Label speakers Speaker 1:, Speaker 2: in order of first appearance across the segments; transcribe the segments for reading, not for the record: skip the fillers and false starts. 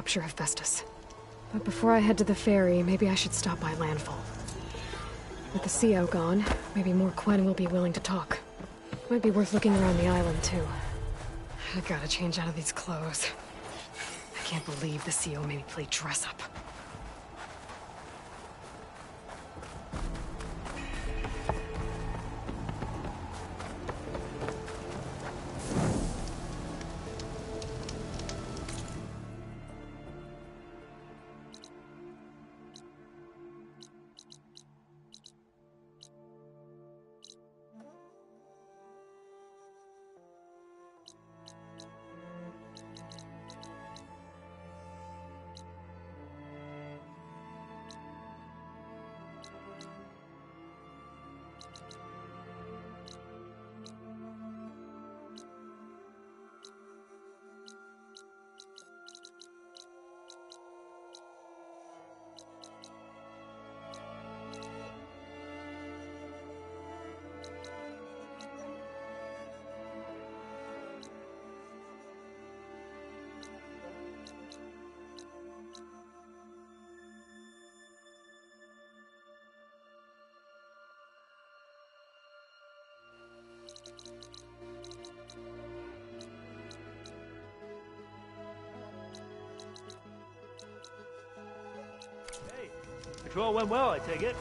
Speaker 1: capture Hephaestus. But before I head to the ferry, maybe I should stop by Landfall. With the CO gone, maybe more Quen will be willing to talk. Might be worth looking around the island, too. I gotta change out of these clothes. I can't believe the CO made me play dress-up.
Speaker 2: Patrol went well, I take it.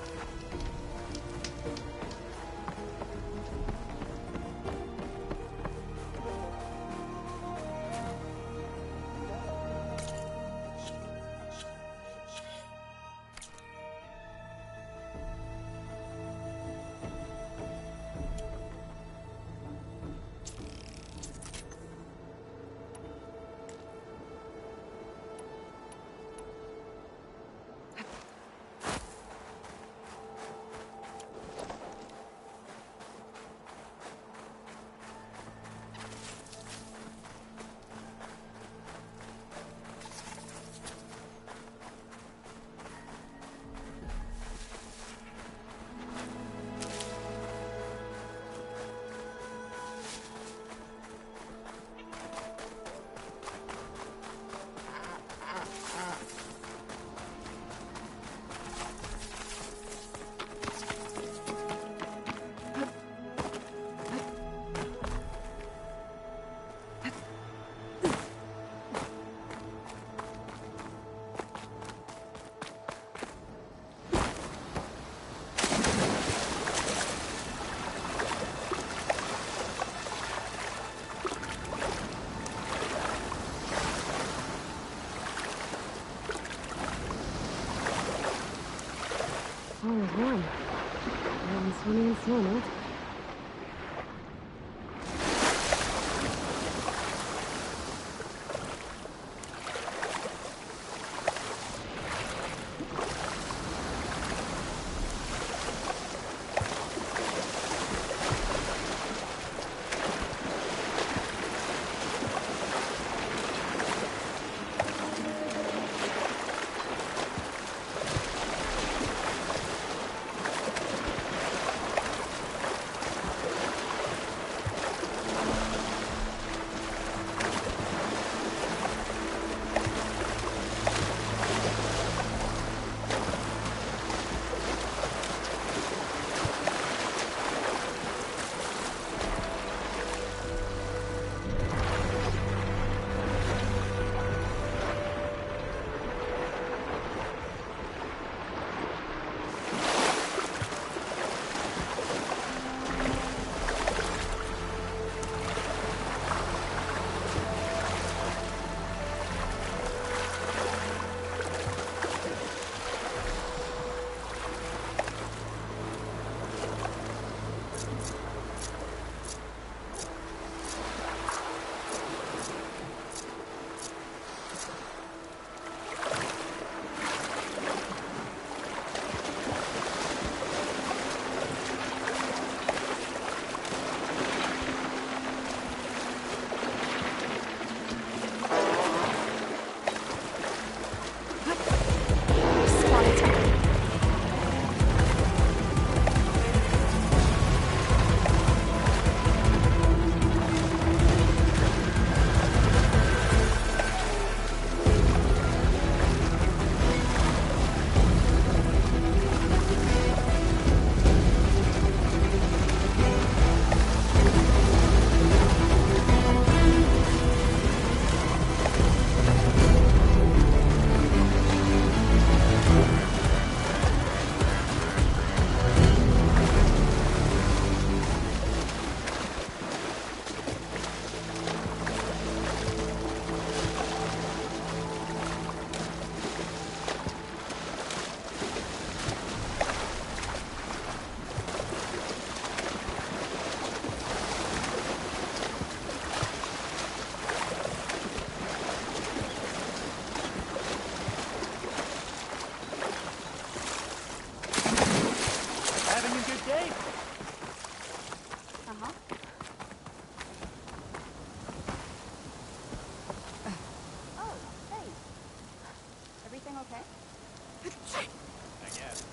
Speaker 1: All is warm. I'm swimming in snow, no?
Speaker 3: Everything okay?
Speaker 2: I guess.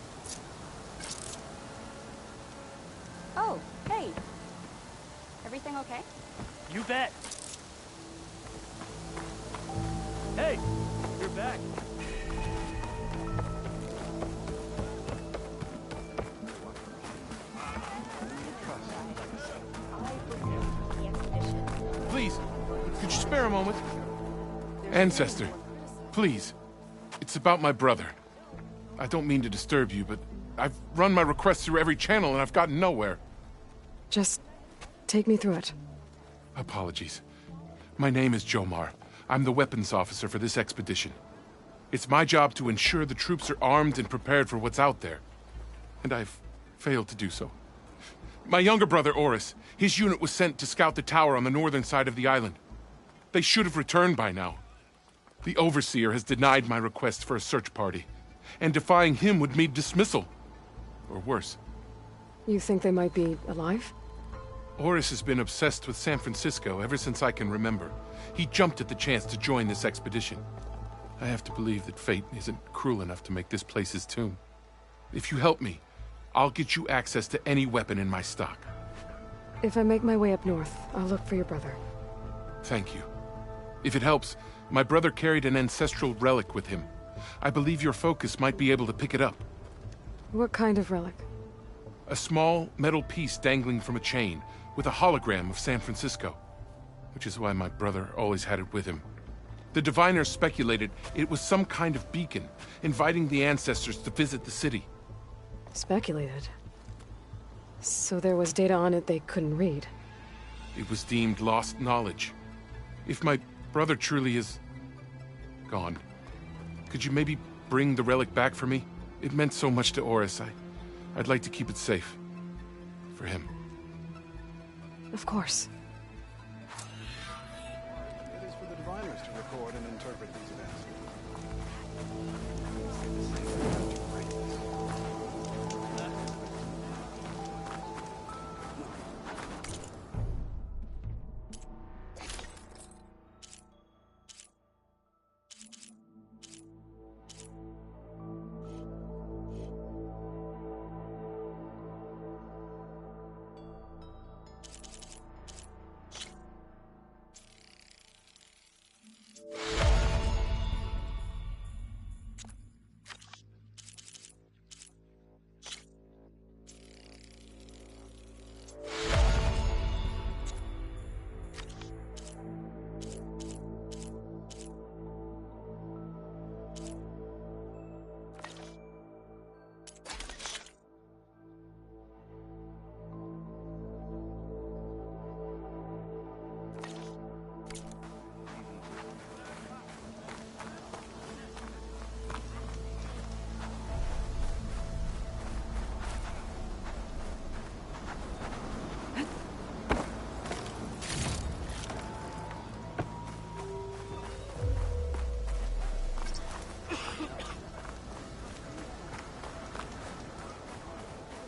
Speaker 3: Oh, hey. Everything okay?
Speaker 2: You bet. Hey, you're back.
Speaker 4: Please, could you spare a moment? Ancestor, please. It's about my brother. I don't mean to disturb you, but I've run my requests through every channel and I've gotten nowhere.
Speaker 1: Just take me through it.
Speaker 4: Apologies. My name is Jomar. I'm the weapons officer for this expedition. It's my job to ensure the troops are armed and prepared for what's out there. And I've failed to do so. My younger brother, Oris, his unit was sent to scout the tower on the northern side of the island. They should have returned by now. The Overseer has denied my request for a search party, and defying him would mean dismissal. Or worse.
Speaker 1: You think they might be alive?
Speaker 4: Oris has been obsessed with San Francisco ever since I can remember. He jumped at the chance to join this expedition. I have to believe that fate isn't cruel enough to make this place his tomb. If you help me, I'll get you access to any weapon in my stock.
Speaker 1: If I make my way up north, I'll look for your brother.
Speaker 4: Thank you. If it helps, my brother carried an ancestral relic with him. I believe your focus might be able to pick it up.
Speaker 1: What kind of relic?
Speaker 4: A small metal piece dangling from a chain, with a hologram of San Francisco. Which is why my brother always had it with him. The diviners speculated it was some kind of beacon, inviting the ancestors to visit the city.
Speaker 1: Speculated. So there was data on it they couldn't read.
Speaker 4: It was deemed lost knowledge. If my brother truly is gone, could you maybe bring the relic back for me? It meant so much to Oris. I'd like to keep it safe. For him.
Speaker 1: Of course.
Speaker 5: It is for the diviners to record and interpret these events.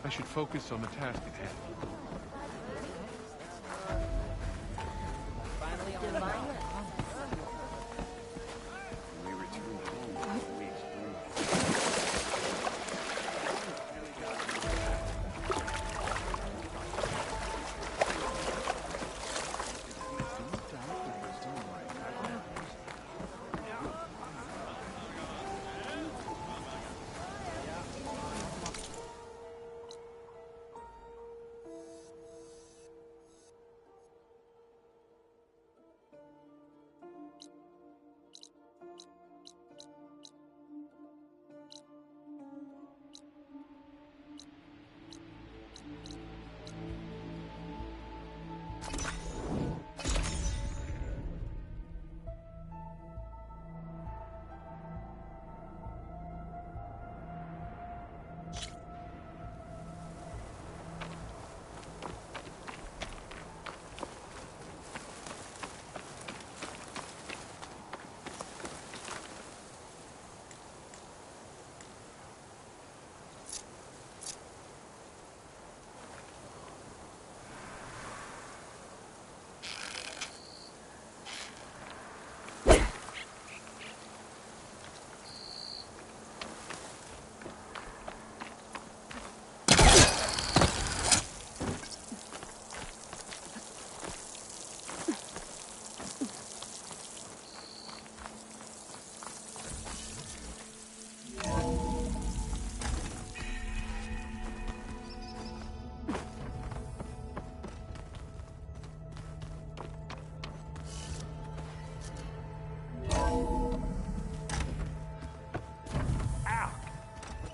Speaker 4: I should focus on the task at hand.
Speaker 5: We returned home 4 weeks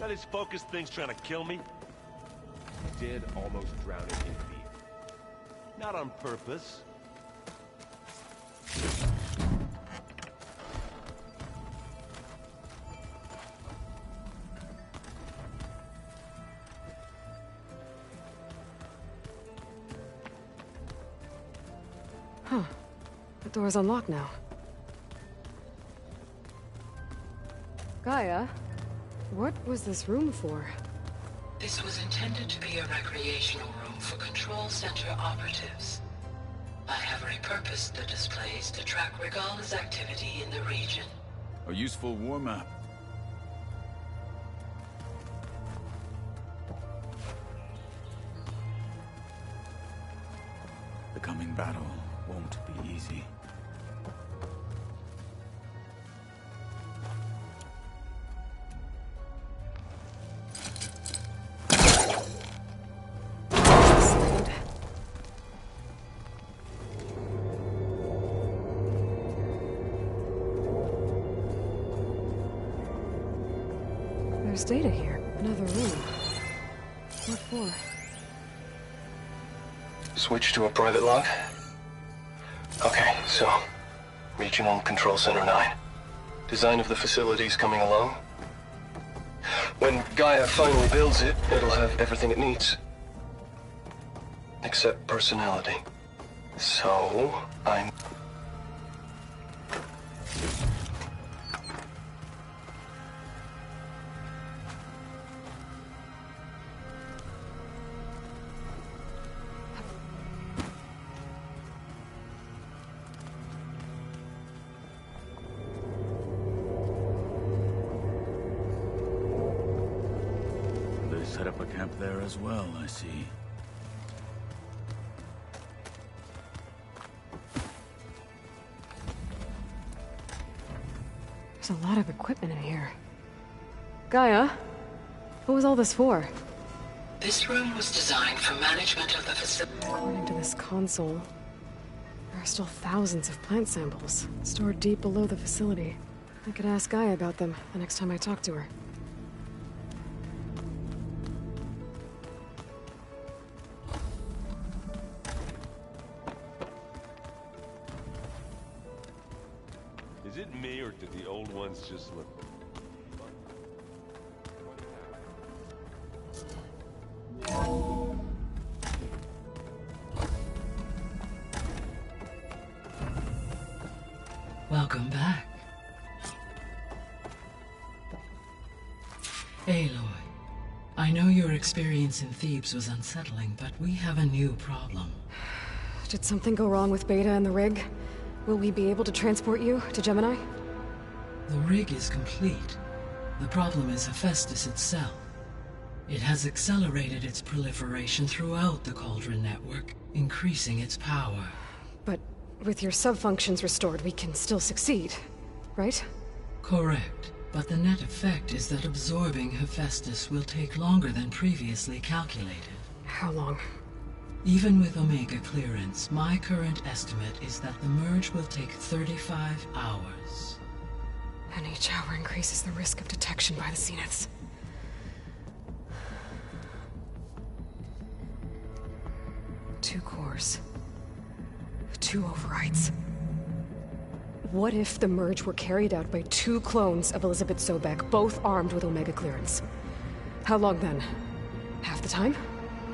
Speaker 6: That his focus thing's trying to kill me? Did almost drown it in beef. Not on purpose.
Speaker 1: Huh. The door's unlocked now. Gaia, what was this room for?
Speaker 7: This was intended to be a recreational room for Control Center operatives. I have repurposed the displays to track Regala's activity in the region.
Speaker 5: A useful warm-up. The coming battle won't be easy.
Speaker 1: There's data here. Another room. What for?
Speaker 8: Switch to a private log? Okay, so... Regional Control Center 9. Design of the facility's coming along. When Gaia finally builds it, it'll have everything it needs. Except personality. So, I'm...
Speaker 5: They set up a camp there as well, I see.
Speaker 1: There's a lot of equipment in here. Gaia, what was all this for?
Speaker 7: This room was designed for management of the facility.
Speaker 1: According to this console, there are still thousands of plant samples stored deep below the facility. I could ask Gaia about them the next time I talk to her.
Speaker 6: Is it me, or did the old ones just look...
Speaker 7: Welcome back. Aloy, I know your experience in Thebes was unsettling, but we have a new problem.
Speaker 1: Did something go wrong with Beta and the rig? Will we be able to transport you to Gemini?
Speaker 7: The rig is complete. The problem is Hephaestus itself. It has accelerated its proliferation throughout the Cauldron network, increasing its power.
Speaker 1: But with your sub-functions restored, we can still succeed, right?
Speaker 7: Correct. But the net effect is that absorbing Hephaestus will take longer than previously calculated.
Speaker 1: How long?
Speaker 7: Even with Omega clearance, my current estimate is that the merge will take 35 hours.
Speaker 1: And each hour increases the risk of detection by the Zeniths. Two cores. Two overrides. What if the merge were carried out by two clones of Elizabeth Sobek, both armed with Omega clearance? How long then? Half the time?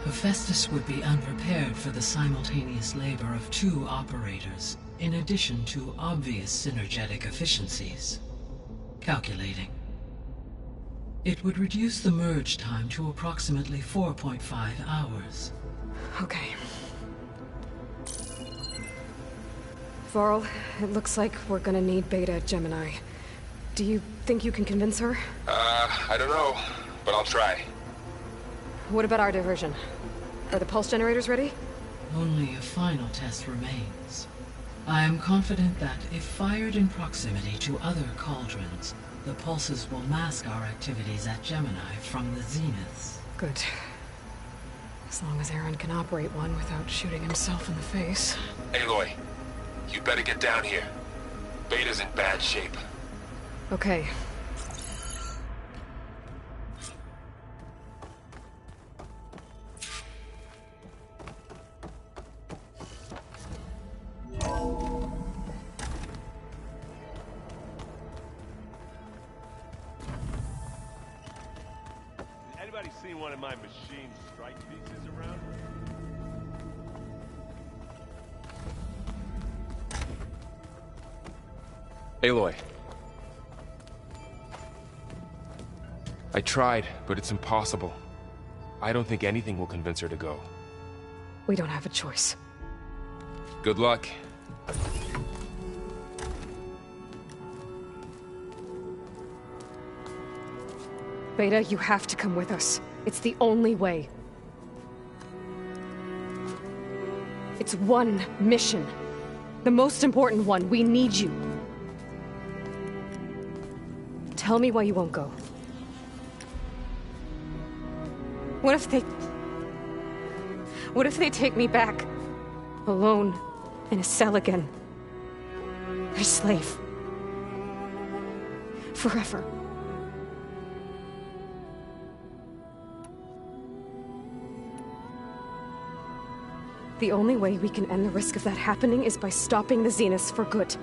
Speaker 7: Hephaestus would be unprepared for the simultaneous labor of two operators, in addition to obvious synergetic efficiencies. Calculating. It would reduce the merge time to approximately 4.5 hours.
Speaker 1: Okay. Varl, it looks like we're gonna need Beta at Gemini. Do you think you can convince her?
Speaker 9: I don't know, but I'll try.
Speaker 1: What about our diversion? Are the pulse generators ready?
Speaker 7: Only a final test remains. I am confident that if fired in proximity to other cauldrons, the pulses will mask our activities at Gemini from the Zeniths.
Speaker 1: Good. As long as Aaron can operate one without shooting himself in the face.
Speaker 9: Aloy, you better get down here. Beta's in bad shape.
Speaker 1: Okay.
Speaker 6: Anybody seen one of my machine strike pieces around?
Speaker 10: Aloy. I tried, but it's impossible. I don't think anything will convince her to go.
Speaker 1: We don't have a choice.
Speaker 10: Good luck.
Speaker 1: Beta, you have to come with us. It's the only way. It's one mission. The most important one. We need you. Tell me why you won't go. What if they take me back? Alone, in a cell again. Their slave. Forever. The only way we can end the risk of that happening is by stopping the Zeniths for good.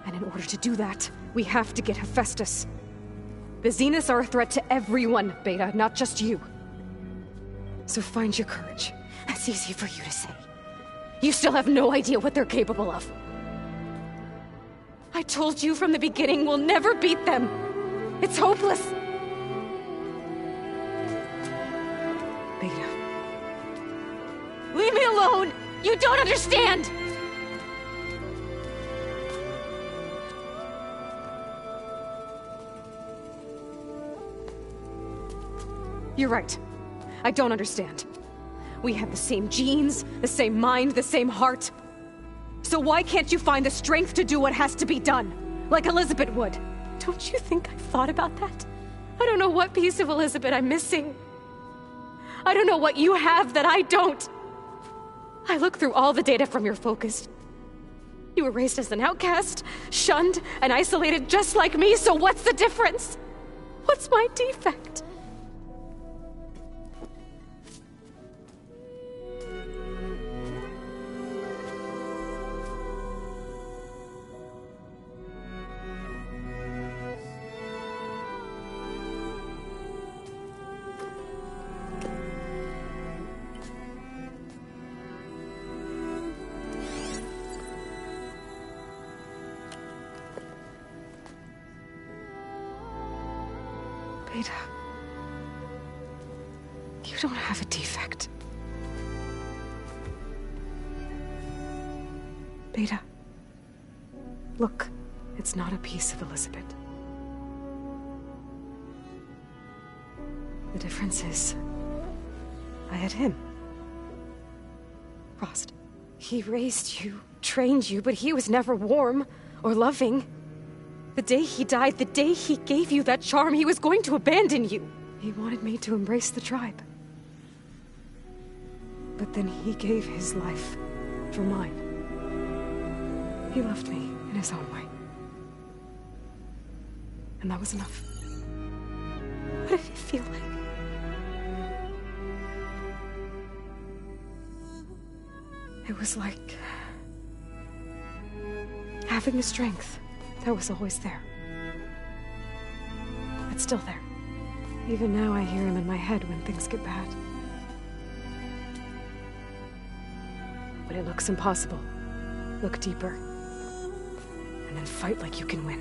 Speaker 1: And in order to do that, we have to get Hephaestus. The Zeniths are a threat to everyone, Beta, not just you. So find your courage. That's easy for you to say. You still have no idea what they're capable of. I told you from the beginning we'll never beat them. It's hopeless. Beta. Leave me alone! You don't understand! You're right. I don't understand. We have the same genes, the same mind, the same heart. So why can't you find the strength to do what has to be done? Like Elizabeth would. Don't you think I've thought about that? I don't know what piece of Elizabeth I'm missing. I don't know what you have that I don't. I look through all the data from your focus. You were raised as an outcast, shunned, and isolated just like me, so what's the difference? What's my defect? Beta, you don't have a defect. Beta, look, it's not a piece of Elizabeth. The difference is, I had him. Frost. He raised you, trained you, but he was never warm or loving. The day he died, the day he gave you that charm, he was going to abandon you. He wanted me to embrace the tribe. But then he gave his life for mine. He loved me in his own way. And that was enough. What did it feel like? It was like having the strength that was always there. It's still there. Even now I hear him in my head when things get bad. But it looks impossible. Look deeper. And then fight like you can win.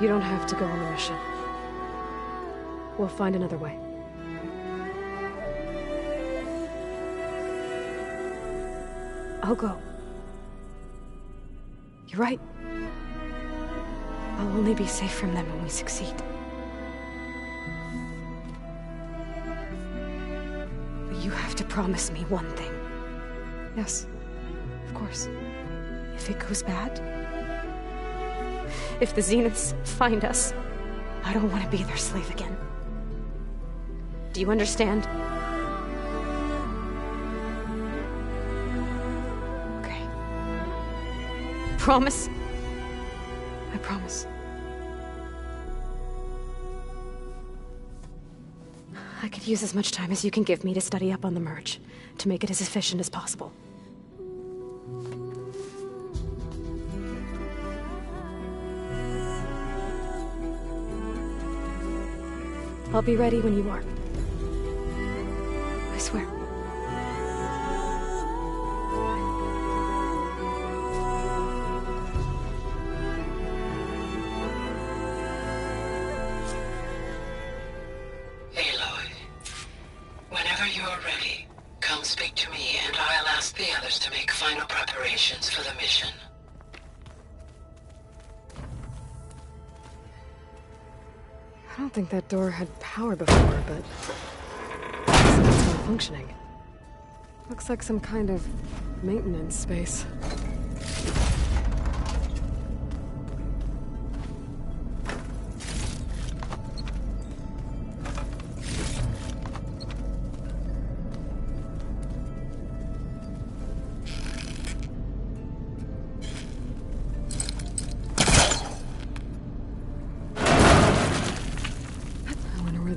Speaker 1: You don't have to go on the mission. We'll find another way. I'll go. You're right. I'll only be safe from them when we succeed. But you have to promise me one thing. Yes, of course. If it goes bad, if the Zeniths find us, I don't want to be their slave again. Do you understand? Okay. promise? I promise. I could use as much time as you can give me to study up on the merge, to make it as efficient as possible. I'll be ready when you are. I swear.
Speaker 7: Aloy, whenever you're ready, come speak to me and I'll ask the others to make final preparations for the mission.
Speaker 1: I don't think that door had power before, but it's not functioning. Looks like some kind of maintenance space.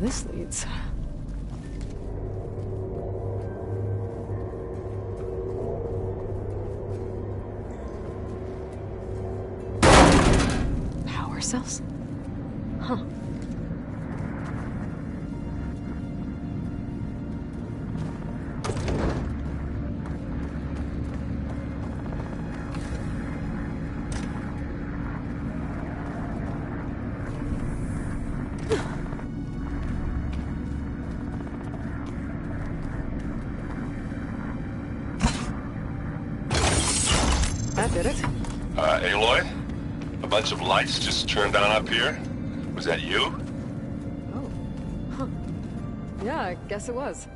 Speaker 1: This leads. Power cells? Huh. That did it.
Speaker 9: Aloy? A bunch of lights just turned on up here? Was that you?
Speaker 1: Oh. Huh. Yeah, I guess it was.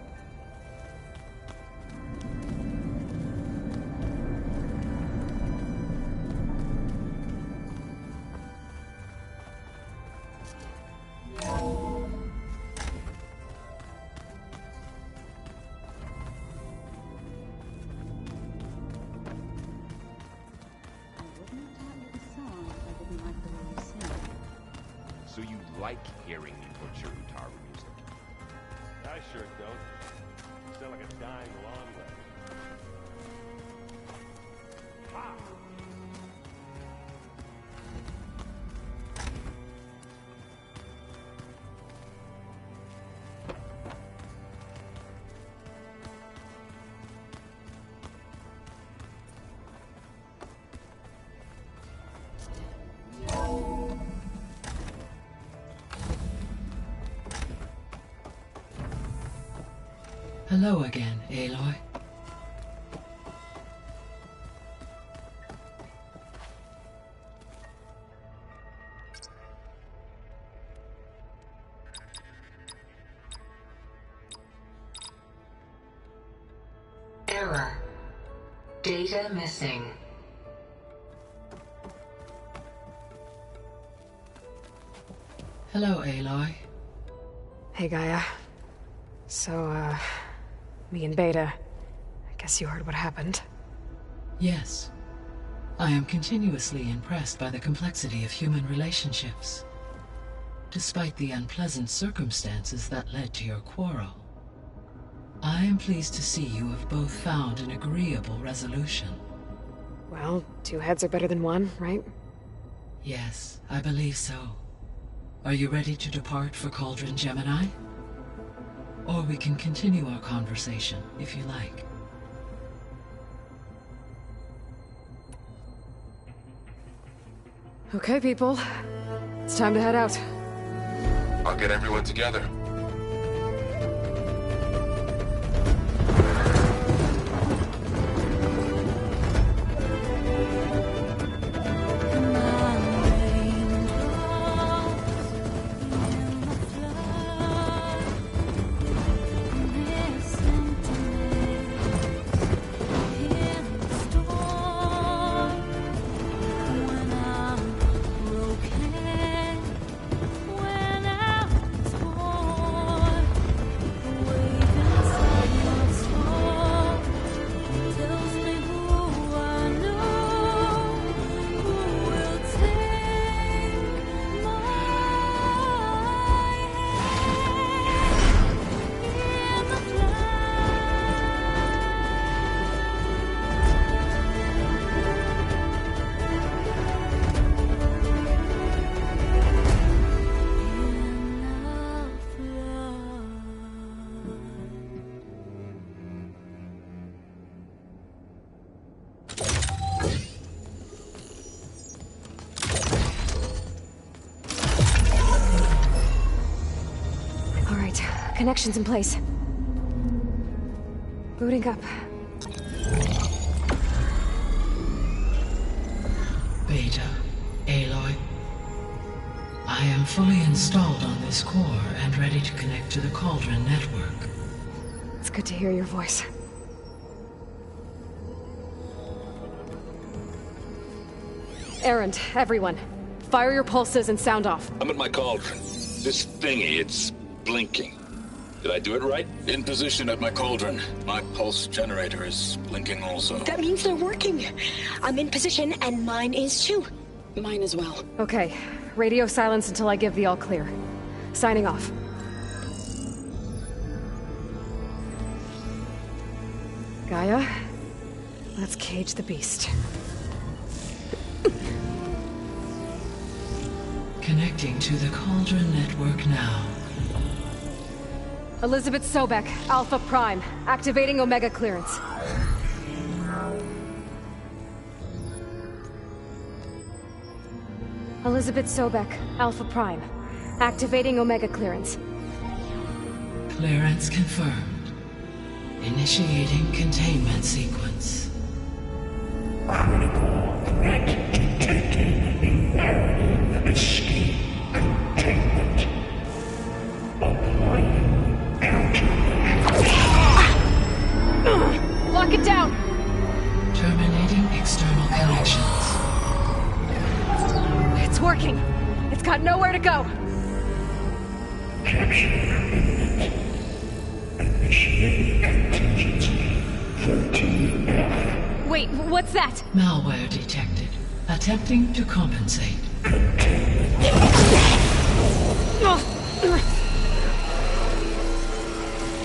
Speaker 6: So you like hearing me butcher Utaru music? I sure don't. You sound like a dying lawn leg. Ha!
Speaker 7: Hello again, Aloy. Error. Data missing. Hello, Aloy.
Speaker 1: Hey, Gaia. So, me and Beta. I guess you heard what happened.
Speaker 7: Yes. I am continuously impressed by the complexity of human relationships. Despite the unpleasant circumstances that led to your quarrel, I am pleased to see you have both found an agreeable resolution.
Speaker 1: Well, two heads are better than one, right?
Speaker 7: Yes, I believe so. Are you ready to depart for Cauldron Gemini? Or we can continue our conversation, if you like.
Speaker 1: Okay, people. It's time to head out.
Speaker 9: I'll get everyone together.
Speaker 1: Connections in place. Booting up.
Speaker 7: Beta, Aloy. I am fully installed on this core and ready to connect to the Cauldron network.
Speaker 1: It's good to hear your voice. Errand, everyone. Fire your pulses and sound off.
Speaker 11: I'm at my cauldron. This thingy, it's blinking. Did I do it right? In position at my cauldron. My pulse generator is blinking also.
Speaker 12: That means they're working. I'm in position, and mine is too. Mine as well.
Speaker 1: Okay. Radio silence until I give the all clear. Signing off. Gaia, let's cage the beast.
Speaker 7: Connecting to the Cauldron network now.
Speaker 1: Elizabeth Sobek, Alpha Prime, activating Omega clearance. Elizabeth Sobek, Alpha Prime, activating Omega clearance.
Speaker 7: Clearance confirmed. Initiating containment sequence.
Speaker 13: Critical threat detected. Imperative escape containment. Applying countermeasures.
Speaker 1: Lock it down!
Speaker 7: Terminating external connections.
Speaker 1: It's working. It's got nowhere to go.
Speaker 13: Capture imminent. Initiating contingency 13F.
Speaker 1: Wait, what's that?
Speaker 7: Malware detected. Attempting to compensate.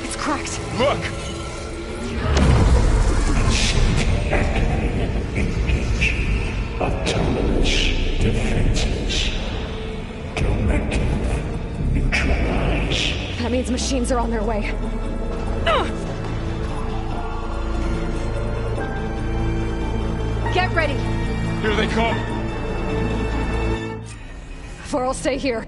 Speaker 1: It's cracked.
Speaker 10: Look!
Speaker 13: Engage. Autonomous defenses. Directive. Neutralize.
Speaker 1: That means machines are on their way. Get ready!
Speaker 10: Here they come!
Speaker 1: For I'll stay here.